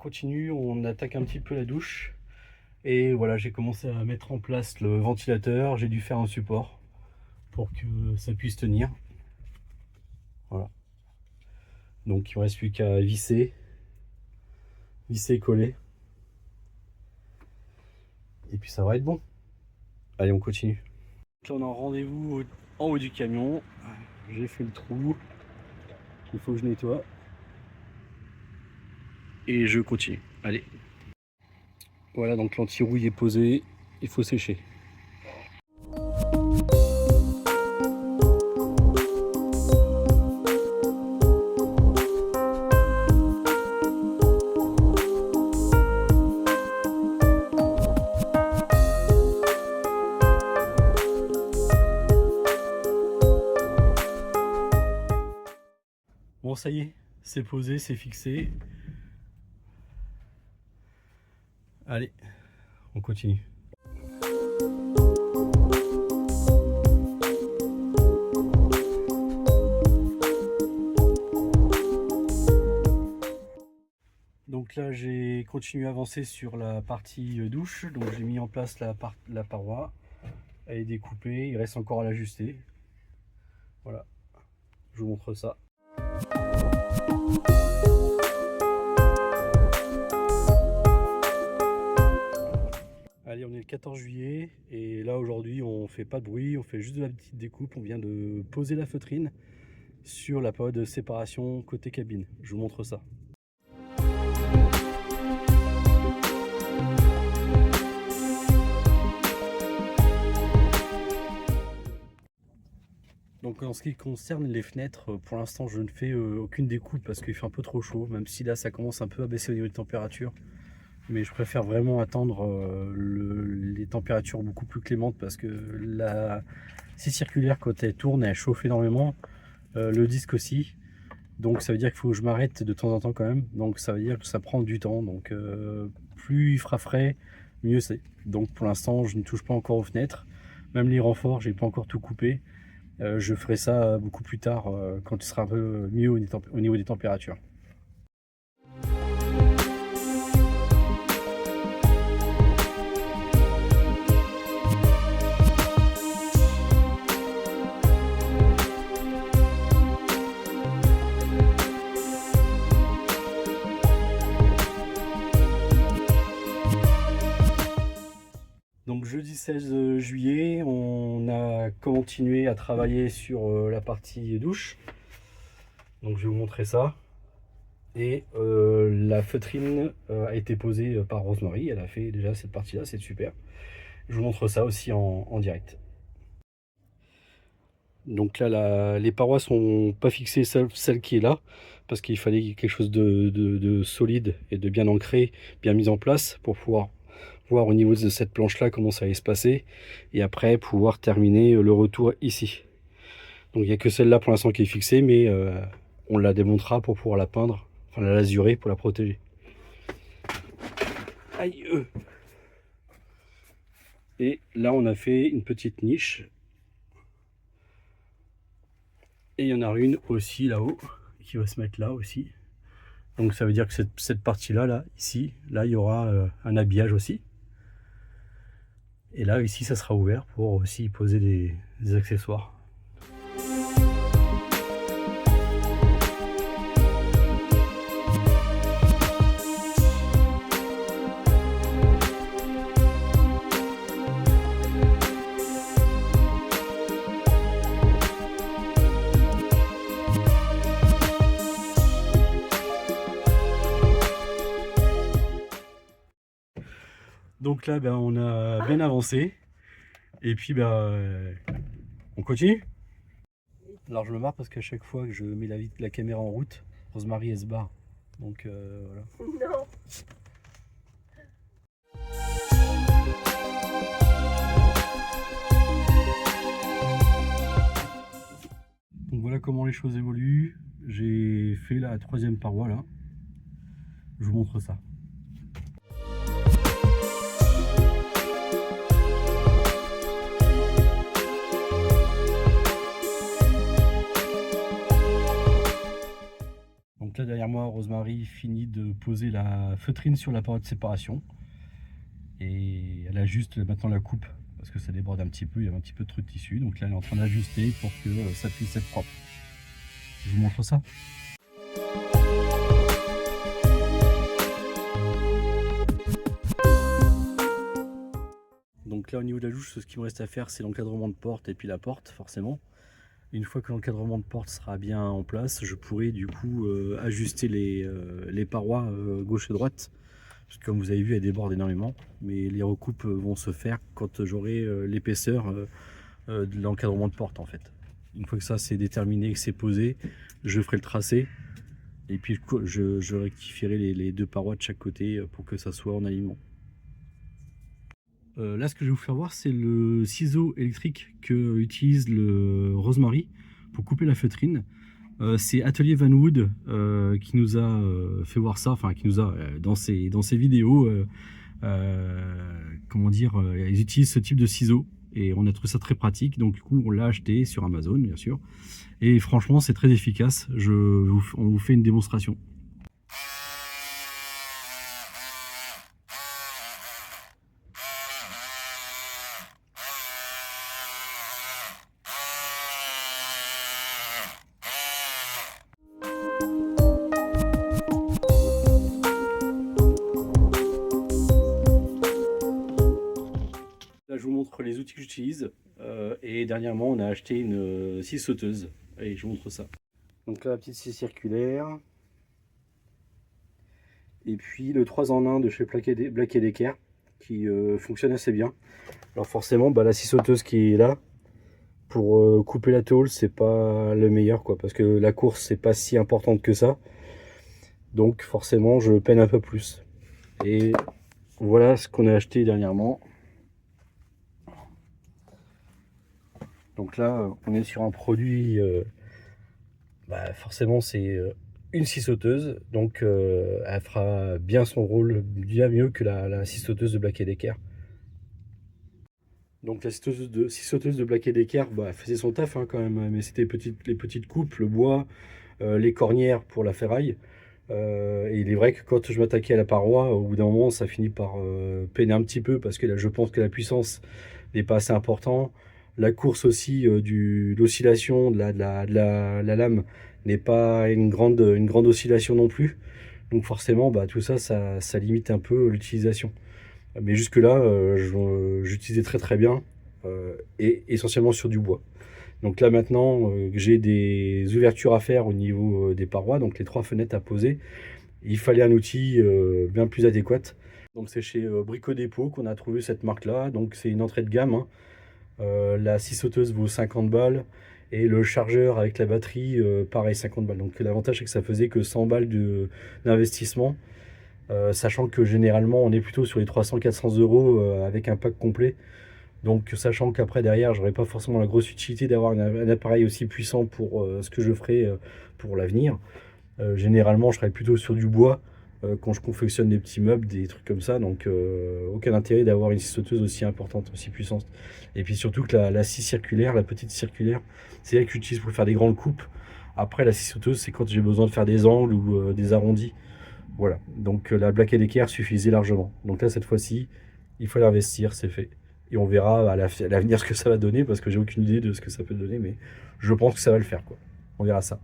continue, on attaque un petit peu la douche. Et voilà, j'ai commencé à mettre en place le ventilateur. J'ai dû faire un support pour que ça puisse tenir. Voilà. Donc il ne reste plus qu'à visser, coller. Et puis ça va être bon. Allez, on continue. Là, on a un rendez-vous en haut du camion. J'ai fait le trou. Il faut que je nettoie. Et je continue. Allez. Voilà, donc l'anti-rouille est posé. Il faut sécher. Bon, ça y est, c'est posé, c'est fixé. Allez, on continue. Donc là, j'ai continué à avancer sur la partie douche. Donc j'ai mis en place la paroi. Elle est découpée, il reste encore à l'ajuster. Voilà, je vous montre ça. Allez, on est le 14 juillet et là aujourd'hui on fait pas de bruit, on fait juste de la petite découpe. On vient de poser la feutrine sur la période de séparation côté cabine. Je vous montre ça. Donc en ce qui concerne les fenêtres, pour l'instant je ne fais aucune découpe parce qu'il fait un peu trop chaud, même si là ça commence un peu à baisser au niveau des températures. Mais je préfère vraiment attendre les températures beaucoup plus clémentes parce que la scie circulaire, quand elle tourne, elle chauffe énormément, le disque aussi. Donc ça veut dire qu'il faut que je m'arrête de temps en temps quand même. Donc ça veut dire que ça prend du temps. Donc plus il fera frais, mieux c'est. Donc pour l'instant je ne touche pas encore aux fenêtres. Même les renforts, j'ai pas encore tout coupé. Je ferai ça beaucoup plus tard quand il sera un peu mieux au niveau des températures. Donc jeudi 16 juillet, on a continué à travailler sur la partie douche. Donc je vais vous montrer ça. Et la feutrine a été posée par Rosemary. Elle a fait déjà cette partie-là, c'est super. Je vous montre ça aussi en direct. Donc là, les parois sont pas fixées, celle qui est là, parce qu'il fallait quelque chose de solide et de bien ancré, bien mis en place pour pouvoir voir au niveau de cette planche là comment ça allait se passer et après pouvoir terminer le retour ici. Donc il n'y a que celle-là pour l'instant qui est fixée, mais on la démontera pour pouvoir la peindre, enfin la lasurer pour la protéger. Aïe. Et là on a fait une petite niche. Et il y en a une aussi là-haut qui va se mettre là aussi. Donc ça veut dire que cette partie-là, là, ici, là, il y aura un habillage aussi. Et là, ici, ça sera ouvert pour aussi poser des accessoires. Donc là, ben, on a bien avancé. Et puis, ben, on continue. Alors, je me marre parce qu'à chaque fois que je mets la caméra en route, Rosemary, elle se barre. Donc, voilà. Non. Donc, voilà comment les choses évoluent. J'ai fait la troisième paroi, là. Je vous montre ça. Donc là derrière moi, Rosemary finit de poser la feutrine sur la paroi de séparation. Et elle ajuste maintenant la coupe parce que ça déborde un petit peu, il y a un petit peu trop de tissu. Donc là elle est en train d'ajuster pour que ça puisse être propre. Je vous montre ça. Donc là au niveau de la louche, ce qui me reste à faire c'est l'encadrement de porte et puis la porte forcément. Une fois que l'encadrement de porte sera bien en place, je pourrai du coup ajuster les parois gauche et droite. Parce que comme vous avez vu, elle déborde énormément. Mais les recoupes vont se faire quand j'aurai l'épaisseur de l'encadrement de porte en fait. Une fois que ça c'est déterminé, que c'est posé, je ferai le tracé. Et puis je rectifierai les deux parois de chaque côté pour que ça soit en alignement. Là, ce que je vais vous faire voir, c'est le ciseau électrique que utilise le Rosemary pour couper la feutrine. C'est Atelier Van Wood qui nous a fait voir ça, enfin qui nous a dans ses vidéos, comment dire, ils utilisent ce type de ciseaux et on a trouvé ça très pratique. Donc du coup, on l'a acheté sur Amazon, bien sûr. Et franchement, c'est très efficace. On vous fait une démonstration. Là, je vous montre les outils que j'utilise. Et dernièrement, on a acheté une scie sauteuse. Allez, je vous montre ça. Donc là, la petite scie circulaire. Et puis le 3 en 1 de chez Black & Decker qui fonctionne assez bien. Alors forcément, la scie sauteuse qui est là pour couper la tôle, c'est pas le meilleur quoi, parce que la course c'est pas si importante que ça. Donc forcément, je peine un peu plus. Et voilà ce qu'on a acheté dernièrement. Donc là, on est sur un produit, forcément c'est une scie sauteuse, donc elle fera bien son rôle, bien mieux que la scie sauteuse de Black & Decker. Donc la scie sauteuse de Black & Decker, elle faisait son taf quand même, mais c'était les petites coupes, le bois, les cornières pour la ferraille. Et il est vrai que quand je m'attaquais à la paroi, au bout d'un moment, ça finit par peiner un petit peu, parce que là, je pense que la puissance n'est pas assez importante. La course aussi l'oscillation de la lame n'est pas une grande oscillation non plus. Donc forcément, tout ça, ça limite un peu l'utilisation. Mais jusque là, j'utilisais très bien, et essentiellement sur du bois. Donc là maintenant, j'ai des ouvertures à faire au niveau des parois, donc les 3 fenêtres à poser. Il fallait un outil bien plus adéquat. Donc c'est chez Brico Dépôt qu'on a trouvé cette marque-là. Donc c'est une entrée de gamme, hein. La scie sauteuse vaut 50 balles et le chargeur avec la batterie, pareil 50 balles. Donc l'avantage c'est que ça faisait que 100 balles d'investissement, sachant que généralement on est plutôt sur les 300-400 euros avec un pack complet. Donc sachant qu'après derrière j'aurais pas forcément la grosse utilité d'avoir un appareil aussi puissant pour ce que je ferai pour l'avenir. Généralement je serais plutôt sur du bois quand je confectionne des petits meubles, des trucs comme ça, donc aucun intérêt d'avoir une scie sauteuse aussi importante, aussi puissante. Et puis surtout que la scie circulaire, la petite circulaire, c'est elle que j'utilise pour faire des grandes coupes. Après la scie sauteuse, c'est quand j'ai besoin de faire des angles ou des arrondis. Voilà, donc la Black & Decker suffisait largement. Donc là cette fois-ci, il faut l'investir, c'est fait. Et on verra à l'avenir ce que ça va donner, parce que j'ai aucune idée de ce que ça peut donner, mais je pense que ça va le faire quoi. On verra ça.